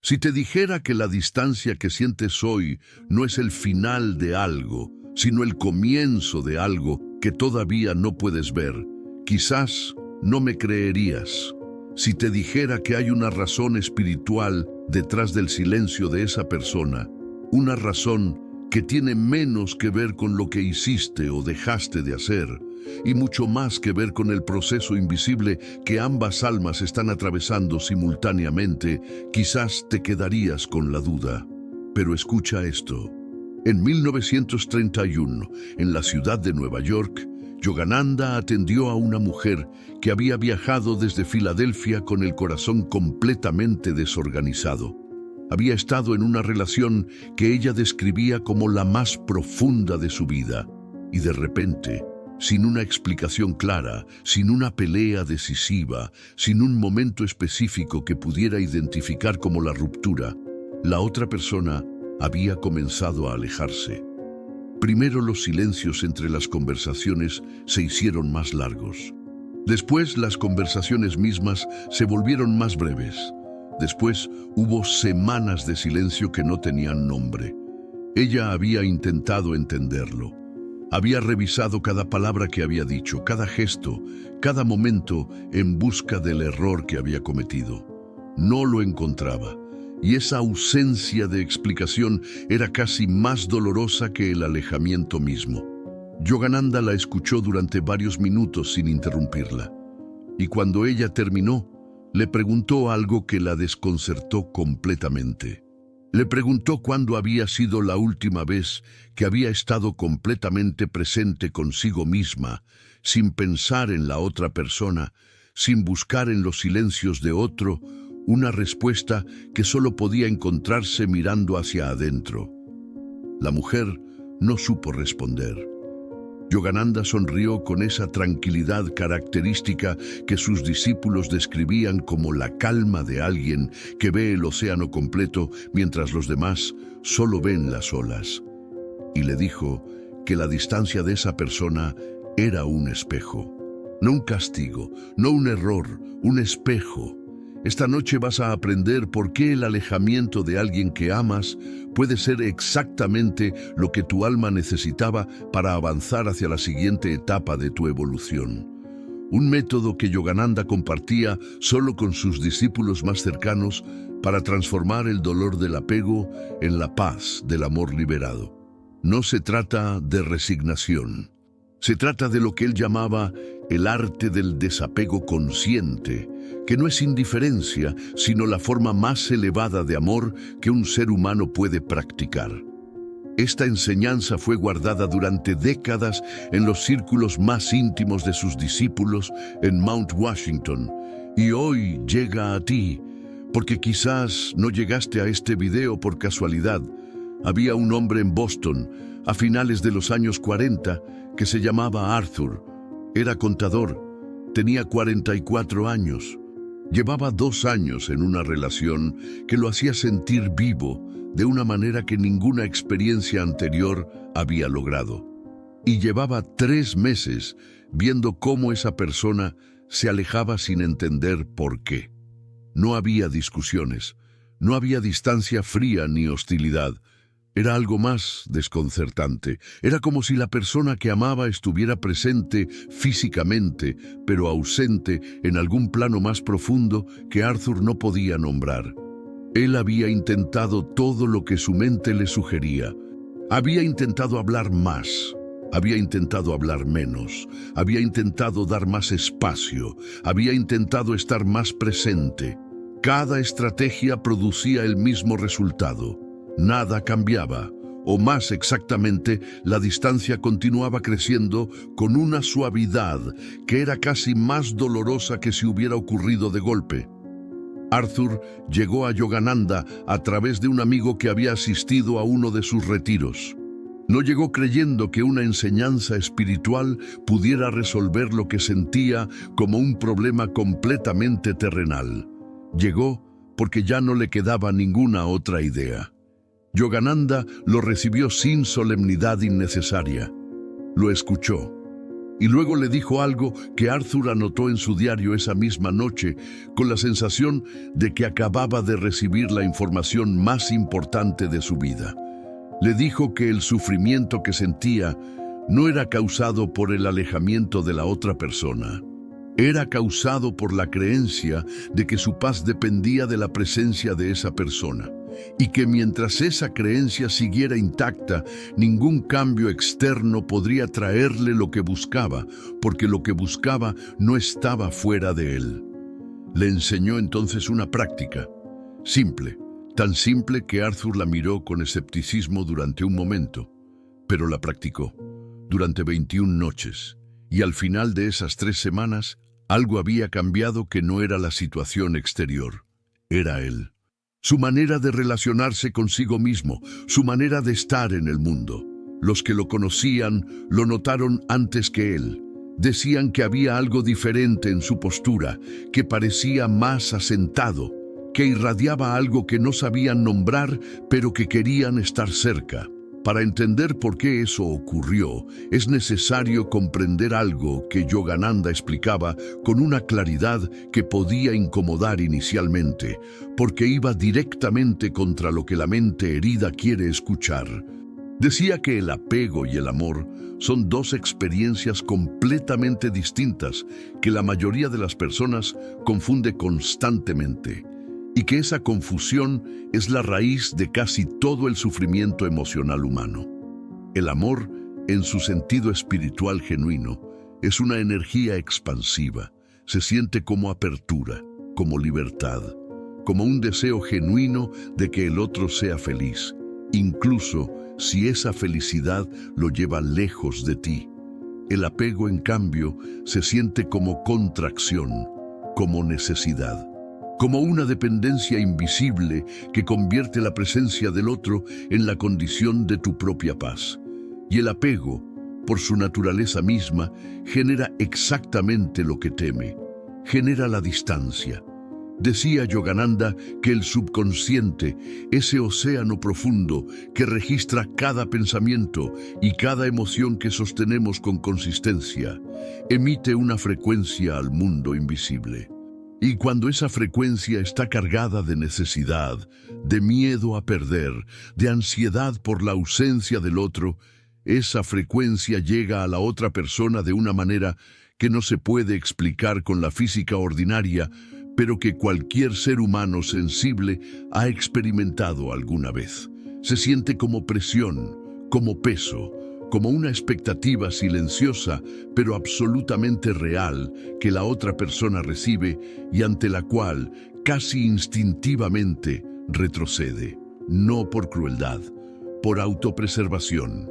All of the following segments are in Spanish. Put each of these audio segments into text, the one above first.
Si te dijera que la distancia que sientes hoy no es el final de algo, sino el comienzo de algo que todavía no puedes ver, quizás no me creerías. Si te dijera que hay una razón espiritual detrás del silencio de esa persona, una razón que tiene menos que ver con lo que hiciste o dejaste de hacer, y mucho más que ver con el proceso invisible que ambas almas están atravesando simultáneamente, quizás te quedarías con la duda. Pero escucha esto. En 1931, en la ciudad de Nueva York, Yogananda atendió a una mujer que había viajado desde Filadelfia con el corazón completamente desorganizado. Había estado en una relación que ella describía como la más profunda de su vida, y de repente, sin una explicación clara, sin una pelea decisiva, sin un momento específico que pudiera identificar como la ruptura, la otra persona había comenzado a alejarse. Primero los silencios entre las conversaciones se hicieron más largos. Después las conversaciones mismas se volvieron más breves. Después hubo semanas de silencio que no tenían nombre. Ella había intentado entenderlo. Había revisado cada palabra que había dicho, cada gesto, cada momento en busca del error que había cometido. No lo encontraba, y esa ausencia de explicación era casi más dolorosa que el alejamiento mismo. Yogananda la escuchó durante varios minutos sin interrumpirla, y cuando ella terminó, le preguntó algo que la desconcertó completamente. Le preguntó cuándo había sido la última vez que había estado completamente presente consigo misma, sin pensar en la otra persona, sin buscar en los silencios de otro, una respuesta que solo podía encontrarse mirando hacia adentro. La mujer no supo responder. Yogananda sonrió con esa tranquilidad característica que sus discípulos describían como la calma de alguien que ve el océano completo mientras los demás solo ven las olas. Y le dijo que la distancia de esa persona era un espejo. No un castigo, no un error, un espejo. Esta noche vas a aprender por qué el alejamiento de alguien que amas puede ser exactamente lo que tu alma necesitaba para avanzar hacia la siguiente etapa de tu evolución. Un método que Yogananda compartía solo con sus discípulos más cercanos para transformar el dolor del apego en la paz del amor liberado. No se trata de resignación. Se trata de lo que él llamaba el arte del desapego consciente, que no es indiferencia, sino la forma más elevada de amor que un ser humano puede practicar. Esta enseñanza fue guardada durante décadas en los círculos más íntimos de sus discípulos en Mount Washington, y hoy llega a ti, porque quizás no llegaste a este video por casualidad. Había un hombre en Boston, a finales de los años 40, que se llamaba Arthur. Era contador, tenía 44 años. Llevaba 2 años en una relación que lo hacía sentir vivo de una manera que ninguna experiencia anterior había logrado. Y llevaba 3 meses viendo cómo esa persona se alejaba sin entender por qué. No había discusiones, no había distancia fría ni hostilidad. Era algo más desconcertante. Era como si la persona que amaba estuviera presente físicamente, pero ausente en algún plano más profundo que Arthur no podía nombrar. Él había intentado todo lo que su mente le sugería. Había intentado hablar más, había intentado hablar menos, había intentado dar más espacio, había intentado estar más presente. Cada estrategia producía el mismo resultado. Nada cambiaba, o más exactamente, la distancia continuaba creciendo con una suavidad que era casi más dolorosa que si hubiera ocurrido de golpe. Arthur llegó a Yogananda a través de un amigo que había asistido a uno de sus retiros. No llegó creyendo que una enseñanza espiritual pudiera resolver lo que sentía como un problema completamente terrenal. Llegó porque ya no le quedaba ninguna otra idea. Yogananda lo recibió sin solemnidad innecesaria. Lo escuchó. Y luego le dijo algo que Arthur anotó en su diario esa misma noche, con la sensación de que acababa de recibir la información más importante de su vida. Le dijo que el sufrimiento que sentía no era causado por el alejamiento de la otra persona. Era causado por la creencia de que su paz dependía de la presencia de esa persona, y que mientras esa creencia siguiera intacta, ningún cambio externo podría traerle lo que buscaba, porque lo que buscaba no estaba fuera de él. Le enseñó entonces una práctica, simple, tan simple que Arthur la miró con escepticismo durante un momento, pero la practicó durante 21 noches, y al final de esas 3 semanas, algo había cambiado que no era la situación exterior, era él. Su manera de relacionarse consigo mismo, su manera de estar en el mundo. Los que lo conocían lo notaron antes que él. Decían que había algo diferente en su postura, que parecía más asentado, que irradiaba algo que no sabían nombrar, pero que querían estar cerca. Para entender por qué eso ocurrió, es necesario comprender algo que Yogananda explicaba con una claridad que podía incomodar inicialmente, porque iba directamente contra lo que la mente herida quiere escuchar. Decía que el apego y el amor son 2 experiencias completamente distintas que la mayoría de las personas confunde constantemente, y que esa confusión es la raíz de casi todo el sufrimiento emocional humano. El amor, en su sentido espiritual genuino, es una energía expansiva. Se siente como apertura, como libertad, como un deseo genuino de que el otro sea feliz, incluso si esa felicidad lo lleva lejos de ti. El apego, en cambio, se siente como contracción, como necesidad, como una dependencia invisible que convierte la presencia del otro en la condición de tu propia paz. Y el apego, por su naturaleza misma, genera exactamente lo que teme, genera la distancia. Decía Yogananda que el subconsciente, ese océano profundo que registra cada pensamiento y cada emoción que sostenemos con consistencia, emite una frecuencia al mundo invisible. Y cuando esa frecuencia está cargada de necesidad, de miedo a perder, de ansiedad por la ausencia del otro, esa frecuencia llega a la otra persona de una manera que no se puede explicar con la física ordinaria, pero que cualquier ser humano sensible ha experimentado alguna vez. Se siente como presión, como peso, como una expectativa silenciosa, pero absolutamente real, que la otra persona recibe y ante la cual, casi instintivamente, retrocede. No por crueldad, por autopreservación.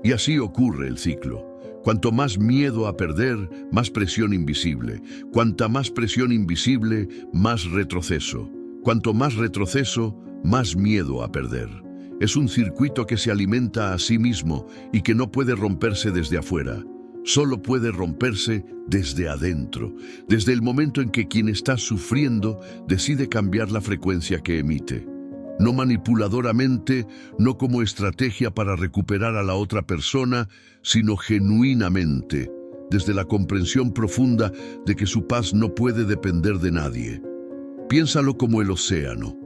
Y así ocurre el ciclo. Cuanto más miedo a perder, más presión invisible. Cuanta más presión invisible, más retroceso. Cuanto más retroceso, más miedo a perder. Es un circuito que se alimenta a sí mismo y que no puede romperse desde afuera. Solo puede romperse desde adentro, desde el momento en que quien está sufriendo decide cambiar la frecuencia que emite. No manipuladoramente, no como estrategia para recuperar a la otra persona, sino genuinamente, desde la comprensión profunda de que su paz no puede depender de nadie. Piénsalo como el océano.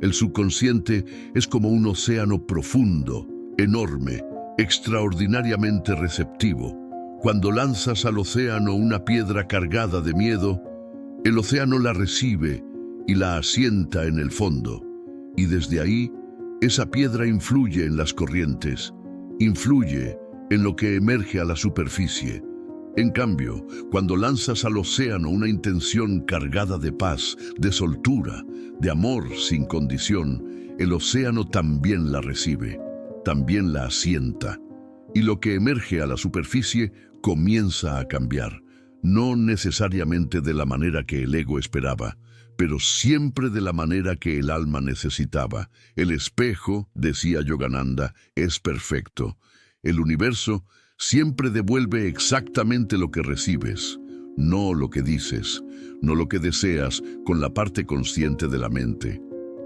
El subconsciente es como un océano profundo, enorme, extraordinariamente receptivo. Cuando lanzas al océano una piedra cargada de miedo, el océano la recibe y la asienta en el fondo. Y desde ahí, esa piedra influye en las corrientes, influye en lo que emerge a la superficie. En cambio, cuando lanzas al océano una intención cargada de paz, de soltura, de amor sin condición, el océano también la recibe, también la asienta. Y lo que emerge a la superficie comienza a cambiar, no necesariamente de la manera que el ego esperaba, pero siempre de la manera que el alma necesitaba. El espejo, decía Yogananda, es perfecto. El universo siempre devuelve exactamente lo que recibes, no lo que dices, no lo que deseas con la parte consciente de la mente.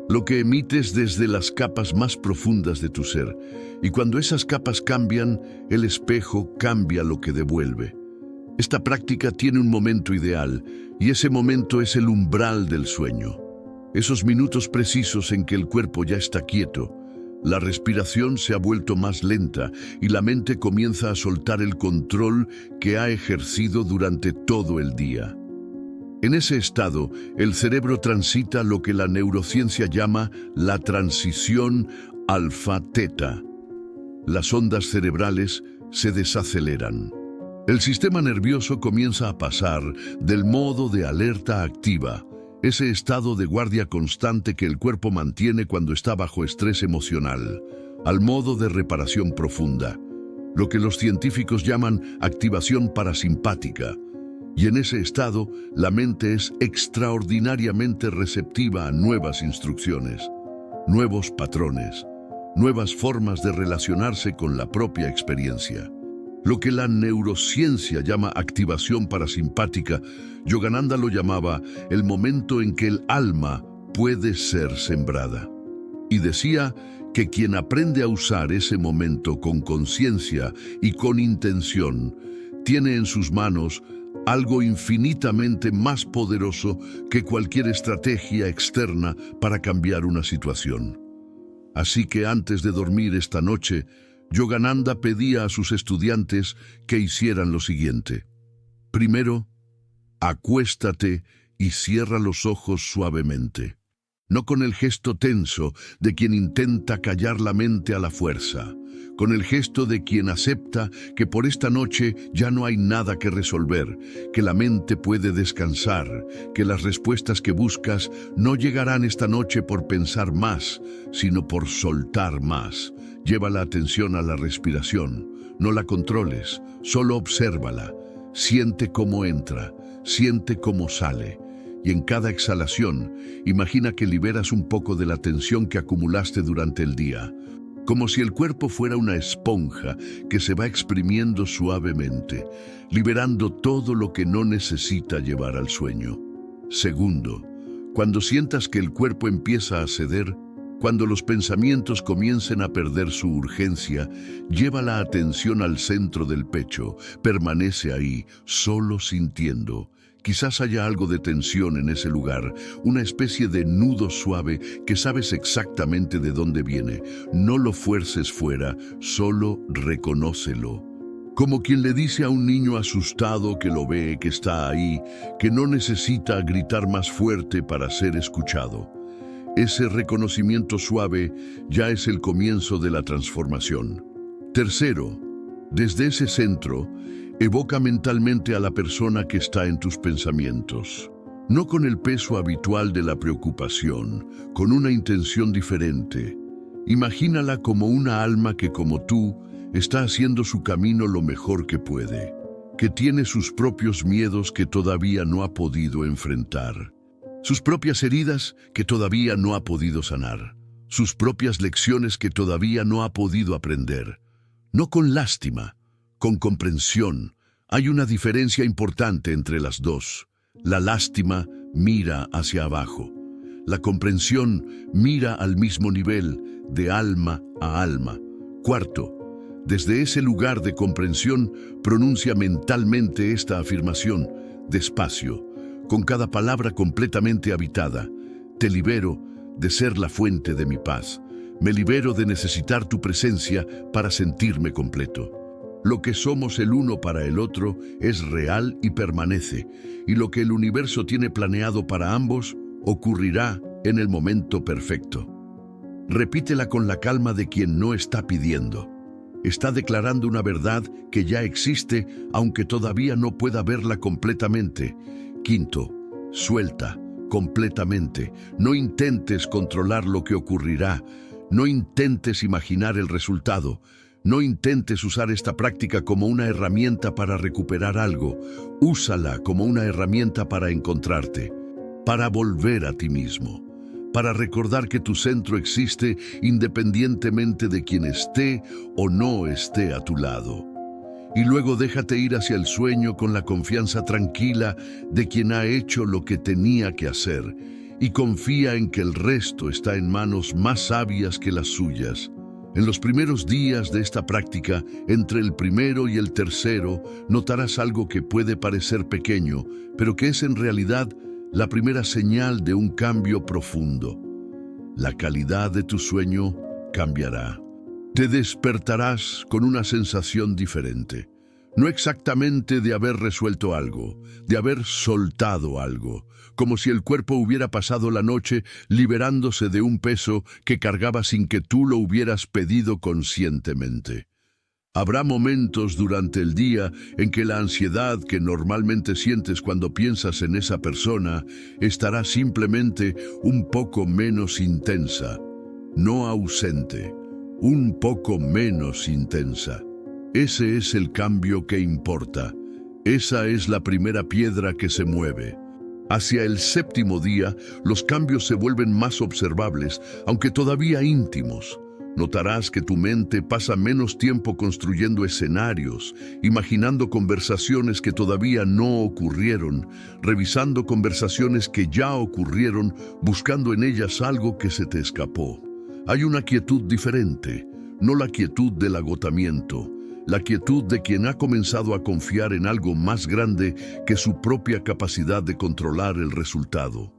Lo que emites desde las capas más profundas de tu ser. Y cuando esas capas cambian, el espejo cambia lo que devuelve. Esta práctica tiene un momento ideal, y ese momento es el umbral del sueño. Esos minutos precisos en que el cuerpo ya está quieto, la respiración se ha vuelto más lenta y la mente comienza a soltar el control que ha ejercido durante todo el día. En ese estado, el cerebro transita lo que la neurociencia llama la transición alfa-teta. Las ondas cerebrales se desaceleran. El sistema nervioso comienza a pasar del modo de alerta activa, ese estado de guardia constante que el cuerpo mantiene cuando está bajo estrés emocional, al modo de reparación profunda, lo que los científicos llaman activación parasimpática. Y en ese estado, la mente es extraordinariamente receptiva a nuevas instrucciones, nuevos patrones, nuevas formas de relacionarse con la propia experiencia. Lo que la neurociencia llama activación parasimpática, Yogananda lo llamaba el momento en que el alma puede ser sembrada. Y decía que quien aprende a usar ese momento con conciencia y con intención, tiene en sus manos algo infinitamente más poderoso que cualquier estrategia externa para cambiar una situación. Así que antes de dormir esta noche, Yogananda pedía a sus estudiantes que hicieran lo siguiente. Primero, acuéstate y cierra los ojos suavemente, no con el gesto tenso de quien intenta callar la mente a la fuerza, con el gesto de quien acepta que por esta noche ya no hay nada que resolver, que la mente puede descansar, que las respuestas que buscas no llegarán esta noche por pensar más, sino por soltar más. Lleva la atención a la respiración, no la controles, solo obsérvala, siente cómo entra, siente cómo sale. Y en cada exhalación, imagina que liberas un poco de la tensión que acumulaste durante el día, como si el cuerpo fuera una esponja que se va exprimiendo suavemente, liberando todo lo que no necesita llevar al sueño. Segundo, cuando sientas que el cuerpo empieza a ceder, cuando los pensamientos comiencen a perder su urgencia, lleva la atención al centro del pecho, permanece ahí, solo sintiendo. Quizás haya algo de tensión en ese lugar, una especie de nudo suave que sabes exactamente de dónde viene. No lo fuerces fuera, solo reconócelo. Como quien le dice a un niño asustado que lo ve, que está ahí, que no necesita gritar más fuerte para ser escuchado. Ese reconocimiento suave ya es el comienzo de la transformación. Tercero, desde ese centro, evoca mentalmente a la persona que está en tus pensamientos, no con el peso habitual de la preocupación, con una intención diferente. Imagínala como una alma que, como tú, está haciendo su camino lo mejor que puede, que tiene sus propios miedos que todavía no ha podido enfrentar, sus propias heridas que todavía no ha podido sanar, sus propias lecciones que todavía no ha podido aprender. No con lástima, con comprensión. Hay una diferencia importante entre las dos. La lástima mira hacia abajo. La comprensión mira al mismo nivel, de alma a alma. Cuarto, desde ese lugar de comprensión, pronuncia mentalmente esta afirmación, despacio, con cada palabra completamente habitada. Te libero de ser la fuente de mi paz. Me libero de necesitar tu presencia para sentirme completo. Lo que somos el uno para el otro es real y permanece, y lo que el universo tiene planeado para ambos ocurrirá en el momento perfecto. Repítela con la calma de quien no está pidiendo. Está declarando una verdad que ya existe, aunque todavía no pueda verla completamente. Quinto, suelta completamente. No intentes controlar lo que ocurrirá. No intentes imaginar el resultado. No intentes usar esta práctica como una herramienta para recuperar algo. Úsala como una herramienta para encontrarte, para volver a ti mismo, para recordar que tu centro existe independientemente de quien esté o no esté a tu lado. Y luego déjate ir hacia el sueño con la confianza tranquila de quien ha hecho lo que tenía que hacer y confía en que el resto está en manos más sabias que las suyas. En los primeros días de esta práctica, entre el primero y el tercero, notarás algo que puede parecer pequeño, pero que es en realidad la primera señal de un cambio profundo. La calidad de tu sueño cambiará. Te despertarás con una sensación diferente. No exactamente de haber resuelto algo, de haber soltado algo, como si el cuerpo hubiera pasado la noche liberándose de un peso que cargaba sin que tú lo hubieras pedido conscientemente. Habrá momentos durante el día en que la ansiedad que normalmente sientes cuando piensas en esa persona estará simplemente un poco menos intensa, no ausente, un poco menos intensa. Ese es el cambio que importa. Esa es la primera piedra que se mueve. Hacia el séptimo día, los cambios se vuelven más observables, aunque todavía íntimos. Notarás que tu mente pasa menos tiempo construyendo escenarios, imaginando conversaciones que todavía no ocurrieron, revisando conversaciones que ya ocurrieron, buscando en ellas algo que se te escapó. Hay una quietud diferente, no la quietud del agotamiento, la quietud de quien ha comenzado a confiar en algo más grande que su propia capacidad de controlar el resultado.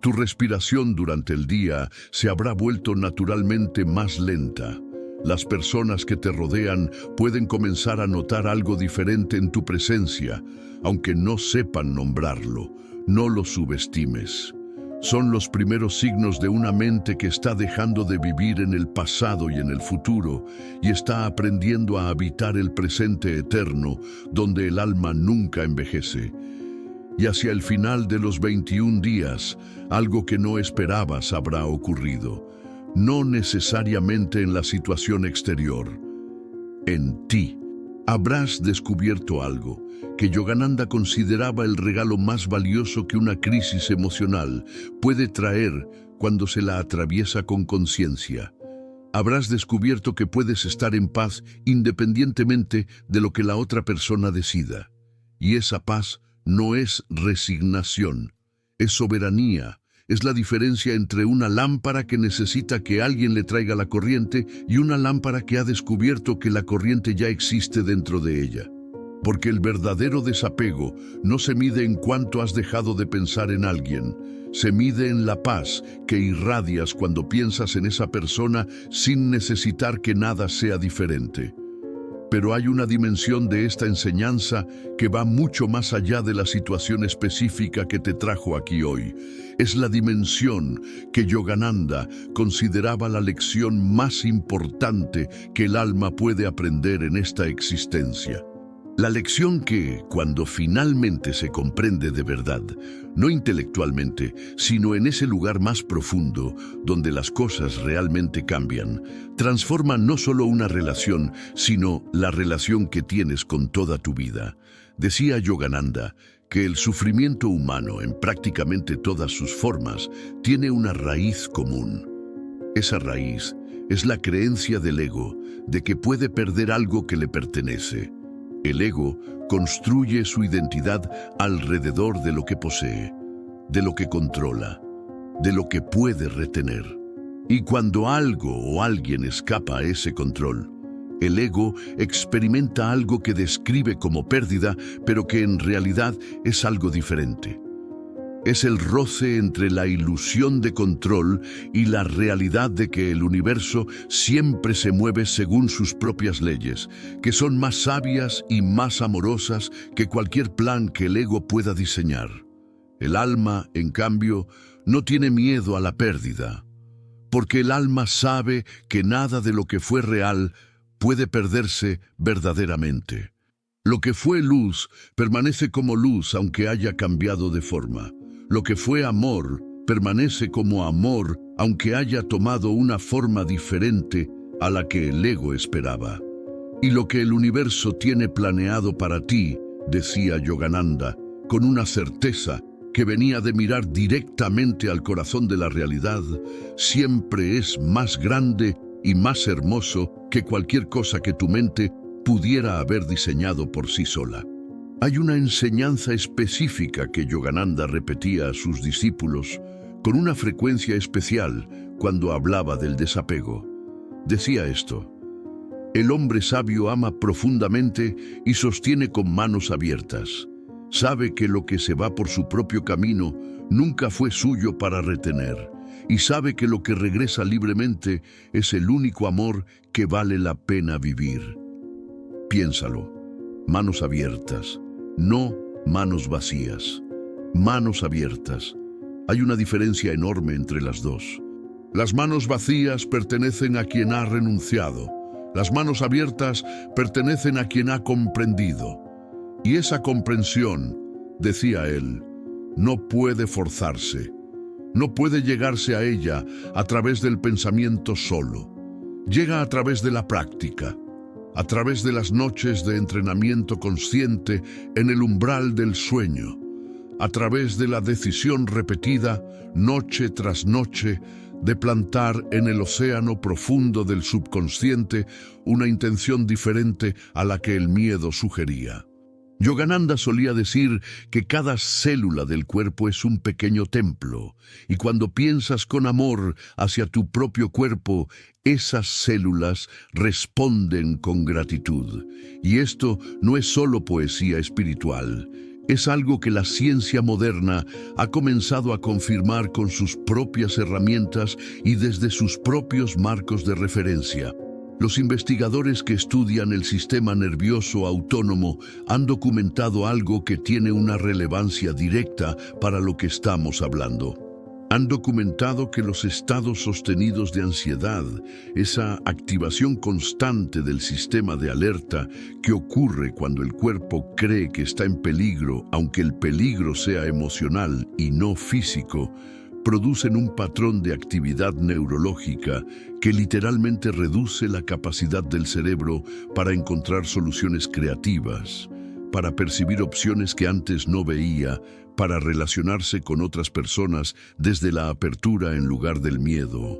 Tu respiración durante el día se habrá vuelto naturalmente más lenta. Las personas que te rodean pueden comenzar a notar algo diferente en tu presencia, aunque no sepan nombrarlo. No lo subestimes. Son los primeros signos de una mente que está dejando de vivir en el pasado y en el futuro y está aprendiendo a habitar el presente eterno, donde el alma nunca envejece. Y hacia el final de los 21 días, algo que no esperabas habrá ocurrido. No necesariamente en la situación exterior. En ti. Habrás descubierto algo que Yogananda consideraba el regalo más valioso que una crisis emocional puede traer cuando se la atraviesa con conciencia. Habrás descubierto que puedes estar en paz independientemente de lo que la otra persona decida. Y esa paz no es resignación, es soberanía. Es la diferencia entre una lámpara que necesita que alguien le traiga la corriente y una lámpara que ha descubierto que la corriente ya existe dentro de ella. Porque el verdadero desapego no se mide en cuánto has dejado de pensar en alguien, se mide en la paz que irradias cuando piensas en esa persona sin necesitar que nada sea diferente. Pero hay una dimensión de esta enseñanza que va mucho más allá de la situación específica que te trajo aquí hoy. Es la dimensión que Yogananda consideraba la lección más importante que el alma puede aprender en esta existencia. La lección que, cuando finalmente se comprende de verdad, no intelectualmente, sino en ese lugar más profundo, donde las cosas realmente cambian, transforma no solo una relación, sino la relación que tienes con toda tu vida. Decía Yogananda que el sufrimiento humano, en prácticamente todas sus formas, tiene una raíz común. Esa raíz es la creencia del ego de que puede perder algo que le pertenece. El ego construye su identidad alrededor de lo que posee, de lo que controla, de lo que puede retener. Y cuando algo o alguien escapa a ese control, el ego experimenta algo que describe como pérdida, pero que en realidad es algo diferente. Es el roce entre la ilusión de control y la realidad de que el universo siempre se mueve según sus propias leyes, que son más sabias y más amorosas que cualquier plan que el ego pueda diseñar. El alma, en cambio, no tiene miedo a la pérdida, porque el alma sabe que nada de lo que fue real puede perderse verdaderamente. Lo que fue luz permanece como luz aunque haya cambiado de forma. Lo que fue amor permanece como amor aunque haya tomado una forma diferente a la que el ego esperaba. Y lo que el universo tiene planeado para ti, decía Yogananda, con una certeza que venía de mirar directamente al corazón de la realidad, siempre es más grande y más hermoso que cualquier cosa que tu mente pudiera haber diseñado por sí sola. Hay una enseñanza específica que Yogananda repetía a sus discípulos con una frecuencia especial cuando hablaba del desapego. Decía esto: el hombre sabio ama profundamente y sostiene con manos abiertas. Sabe que lo que se va por su propio camino nunca fue suyo para retener, y sabe que lo que regresa libremente es el único amor que vale la pena vivir. Piénsalo: manos abiertas, no manos vacías. Manos abiertas. Hay una diferencia enorme entre las dos. Las manos vacías pertenecen a quien ha renunciado. Las manos abiertas pertenecen a quien ha comprendido. Y esa comprensión, decía él, no puede forzarse. No puede llegarse a ella a través del pensamiento solo. Llega a través de la práctica, a través de las noches de entrenamiento consciente en el umbral del sueño, a través de la decisión repetida, noche tras noche, de plantar en el océano profundo del subconsciente una intención diferente a la que el miedo sugería. Yogananda solía decir que cada célula del cuerpo es un pequeño templo, y cuando piensas con amor hacia tu propio cuerpo, esas células responden con gratitud. Y esto no es solo poesía espiritual. Es algo que la ciencia moderna ha comenzado a confirmar con sus propias herramientas y desde sus propios marcos de referencia. Los investigadores que estudian el sistema nervioso autónomo han documentado algo que tiene una relevancia directa para lo que estamos hablando. Han documentado que los estados sostenidos de ansiedad, esa activación constante del sistema de alerta que ocurre cuando el cuerpo cree que está en peligro, aunque el peligro sea emocional y no físico, producen un patrón de actividad neurológica que literalmente reduce la capacidad del cerebro para encontrar soluciones creativas, para percibir opciones que antes no veía, para relacionarse con otras personas desde la apertura en lugar del miedo.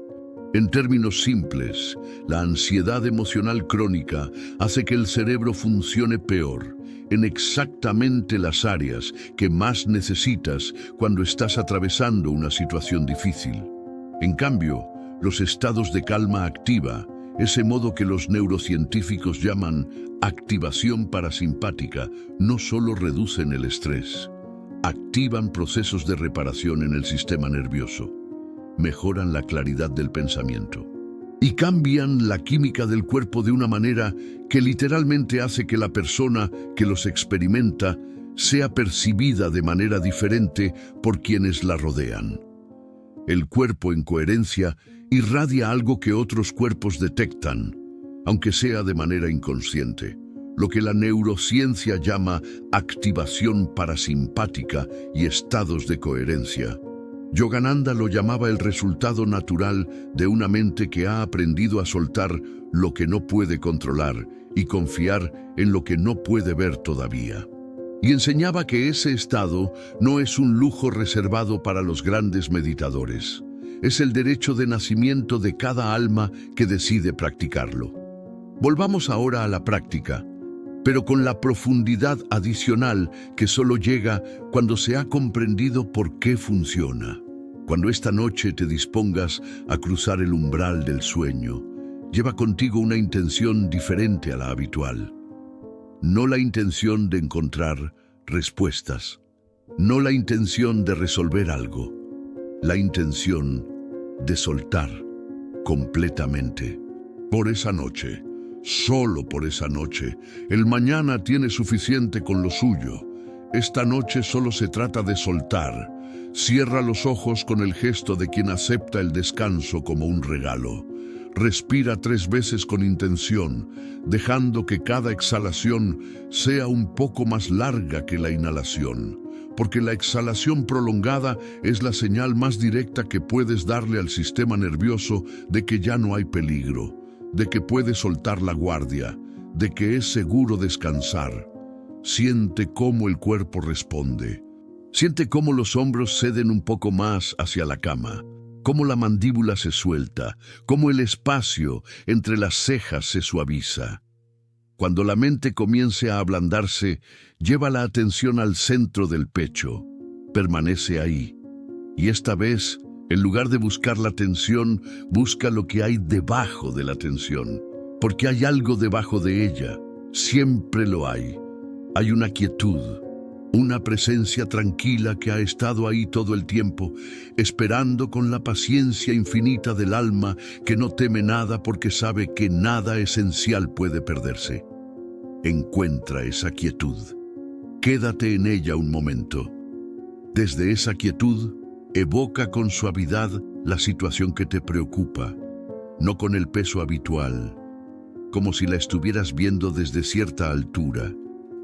En términos simples, la ansiedad emocional crónica hace que el cerebro funcione peor, en exactamente las áreas que más necesitas cuando estás atravesando una situación difícil. En cambio, los estados de calma activa, ese modo que los neurocientíficos llaman activación parasimpática, no solo reducen el estrés, activan procesos de reparación en el sistema nervioso, mejoran la claridad del pensamiento y cambian la química del cuerpo de una manera que literalmente hace que la persona que los experimenta sea percibida de manera diferente por quienes la rodean. El cuerpo en coherencia irradia algo que otros cuerpos detectan, aunque sea de manera inconsciente, lo que la neurociencia llama activación parasimpática y estados de coherencia. Yogananda lo llamaba el resultado natural de una mente que ha aprendido a soltar lo que no puede controlar y confiar en lo que no puede ver todavía. Y enseñaba que ese estado no es un lujo reservado para los grandes meditadores. Es el derecho de nacimiento de cada alma que decide practicarlo. Volvamos ahora a la práctica, pero con la profundidad adicional que solo llega cuando se ha comprendido por qué funciona. Cuando esta noche te dispongas a cruzar el umbral del sueño, lleva contigo una intención diferente a la habitual. No la intención de encontrar respuestas, no la intención de resolver algo, la intención de soltar completamente. Por esa noche, solo por esa noche, el mañana tiene suficiente con lo suyo. Esta noche solo se trata de soltar. Cierra los ojos con el gesto de quien acepta el descanso como un regalo. Respira 3 veces con intención, dejando que cada exhalación sea un poco más larga que la inhalación, porque la exhalación prolongada es la señal más directa que puedes darle al sistema nervioso de que ya no hay peligro, de que puedes soltar la guardia, de que es seguro descansar. Siente cómo el cuerpo responde. Siente cómo los hombros ceden un poco más hacia la cama, cómo la mandíbula se suelta, cómo el espacio entre las cejas se suaviza. Cuando la mente comience a ablandarse, lleva la atención al centro del pecho. Permanece ahí. Y esta vez, En lugar de buscar la tensión, busca lo que hay debajo de la tensión, porque hay algo debajo de ella. Siempre lo hay. Hay una quietud, una presencia tranquila que ha estado ahí todo el tiempo, esperando con la paciencia infinita del alma que no teme nada porque sabe que nada esencial puede perderse. Encuentra esa quietud. Quédate en ella un momento. Desde esa quietud, evoca con suavidad la situación que te preocupa, no con el peso habitual, como si la estuvieras viendo desde cierta altura,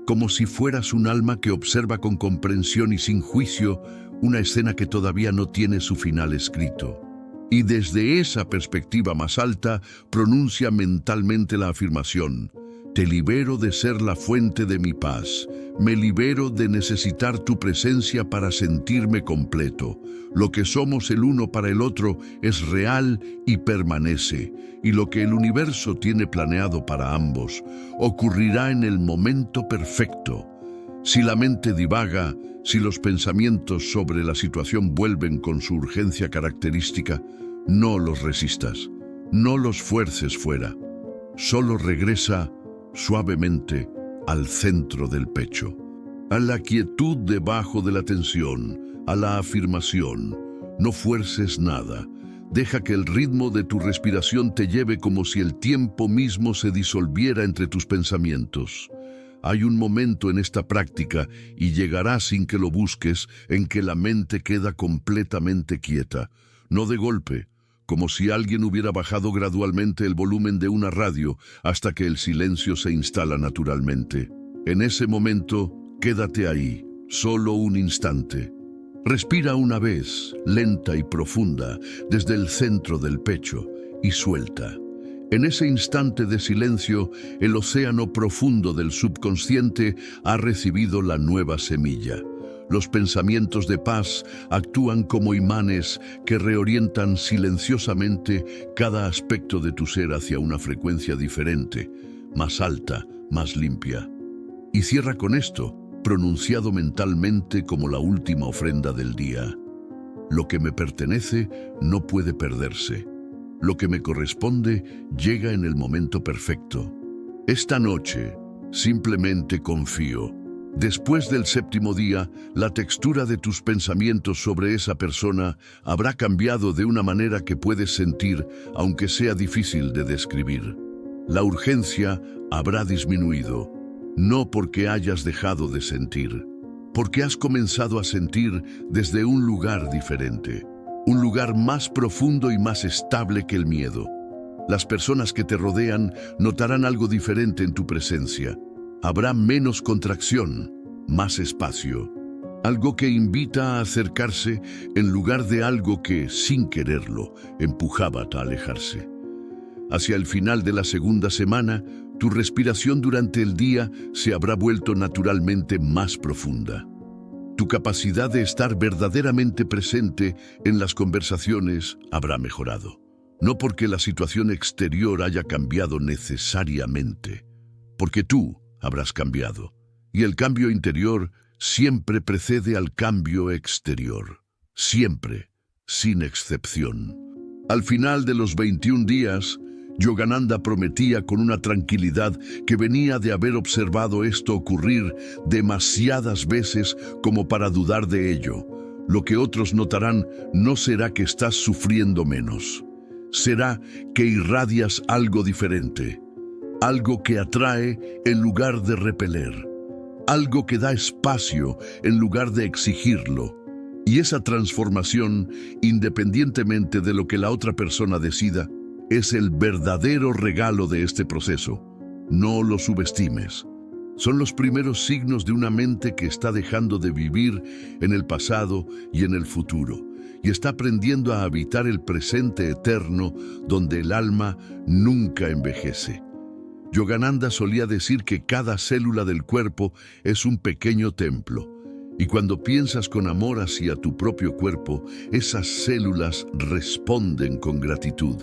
como si fueras un alma que observa con comprensión y sin juicio una escena que todavía no tiene su final escrito. Y desde esa perspectiva más alta, pronuncia mentalmente la afirmación: te libero de ser la fuente de mi paz. Me libero de necesitar tu presencia para sentirme completo. Lo que somos el uno para el otro es real y permanece, y lo que el universo tiene planeado para ambos ocurrirá en el momento perfecto. Si la mente divaga, si los pensamientos sobre la situación vuelven con su urgencia característica, no los resistas, no los fuerces fuera. Solo regresa suavemente al centro del pecho, a la quietud debajo de la tensión, a la afirmación. No fuerces nada. Deja que el ritmo de tu respiración te lleve como si el tiempo mismo se disolviera entre tus pensamientos. Hay un momento en esta práctica, y llegará sin que lo busques, en que la mente queda completamente quieta, no de golpe, como si alguien hubiera bajado gradualmente el volumen de una radio hasta que el silencio se instala naturalmente. En ese momento, quédate ahí, solo un instante. Respira una vez, lenta y profunda, desde el centro del pecho, y suelta. En ese instante de silencio, el océano profundo del subconsciente ha recibido la nueva semilla. Los pensamientos de paz actúan como imanes que reorientan silenciosamente cada aspecto de tu ser hacia una frecuencia diferente, más alta, más limpia. Y cierra con esto, pronunciado mentalmente como la última ofrenda del día: lo que me pertenece no puede perderse. Lo que me corresponde llega en el momento perfecto. Esta noche, simplemente confío. Después del séptimo día, la textura de tus pensamientos sobre esa persona habrá cambiado de una manera que puedes sentir, aunque sea difícil de describir. La urgencia habrá disminuido, no porque hayas dejado de sentir, porque has comenzado a sentir desde un lugar diferente, un lugar más profundo y más estable que el miedo. Las personas que te rodean notarán algo diferente en tu presencia. Habrá menos contracción, más espacio, algo que invita a acercarse en lugar de algo que, sin quererlo, empujaba a alejarse. Hacia el final de la segunda semana, tu respiración durante el día se habrá vuelto naturalmente más profunda. Tu capacidad de estar verdaderamente presente en las conversaciones habrá mejorado. No porque la situación exterior haya cambiado necesariamente, porque tú habrás cambiado, y el cambio interior siempre precede al cambio exterior, siempre, sin excepción. Al final de los 21 días, Yogananda prometía con una tranquilidad que venía de haber observado esto ocurrir demasiadas veces como para dudar de ello. Lo que otros notarán no será que estás sufriendo menos, será que irradias algo diferente. Algo que atrae en lugar de repeler, algo que da espacio en lugar de exigirlo. Y esa transformación, independientemente de lo que la otra persona decida, es el verdadero regalo de este proceso. No lo subestimes. Son los primeros signos de una mente que está dejando de vivir en el pasado y en el futuro, y está aprendiendo a habitar el presente eterno donde el alma nunca envejece. Yogananda solía decir que cada célula del cuerpo es un pequeño templo, y cuando piensas con amor hacia tu propio cuerpo, esas células responden con gratitud.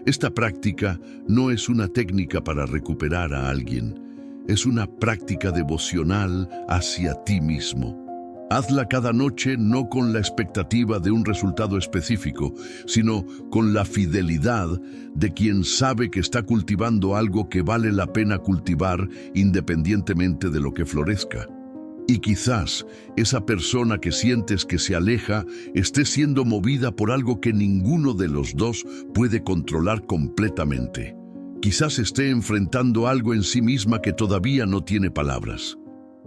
Esta práctica no es una técnica para recuperar a alguien, es una práctica devocional hacia ti mismo. Hazla cada noche no con la expectativa de un resultado específico, sino con la fidelidad de quien sabe que está cultivando algo que vale la pena cultivar independientemente de lo que florezca. Y quizás esa persona que sientes que se aleja esté siendo movida por algo que ninguno de los dos puede controlar completamente. Quizás esté enfrentando algo en sí misma que todavía no tiene palabras.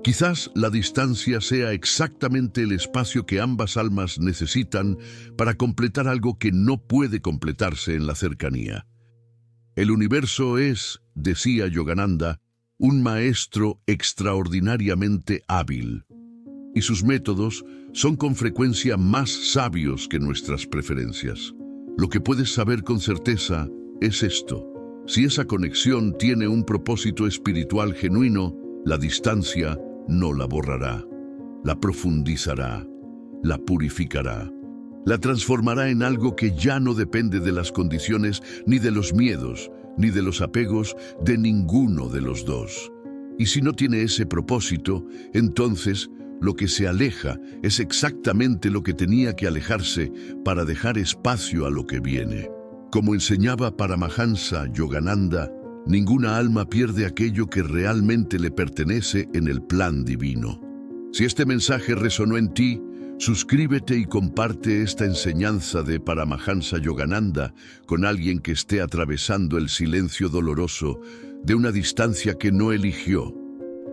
Quizás la distancia sea exactamente el espacio que ambas almas necesitan para completar algo que no puede completarse en la cercanía. El universo es, decía Yogananda, un maestro extraordinariamente hábil, y sus métodos son con frecuencia más sabios que nuestras preferencias. Lo que puedes saber con certeza es esto: si esa conexión tiene un propósito espiritual genuino, la distancia no la borrará, la profundizará, la purificará, la transformará en algo que ya no depende de las condiciones, ni de los miedos, ni de los apegos de ninguno de los dos. Y si no tiene ese propósito, entonces lo que se aleja es exactamente lo que tenía que alejarse para dejar espacio a lo que viene. Como enseñaba Paramahansa Yogananda, ninguna alma pierde aquello que realmente le pertenece en el plan divino. Si este mensaje resonó en ti, suscríbete y comparte esta enseñanza de Paramahansa Yogananda con alguien que esté atravesando el silencio doloroso de una distancia que no eligió.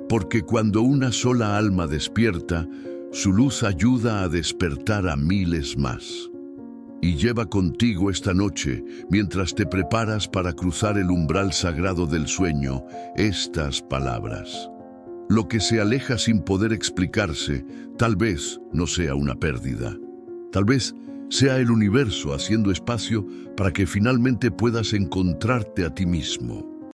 Porque cuando una sola alma despierta, su luz ayuda a despertar a miles más. Y lleva contigo esta noche, mientras te preparas para cruzar el umbral sagrado del sueño, estas palabras. Lo que se aleja sin poder explicarse, tal vez no sea una pérdida. Tal vez sea el universo haciendo espacio para que finalmente puedas encontrarte a ti mismo.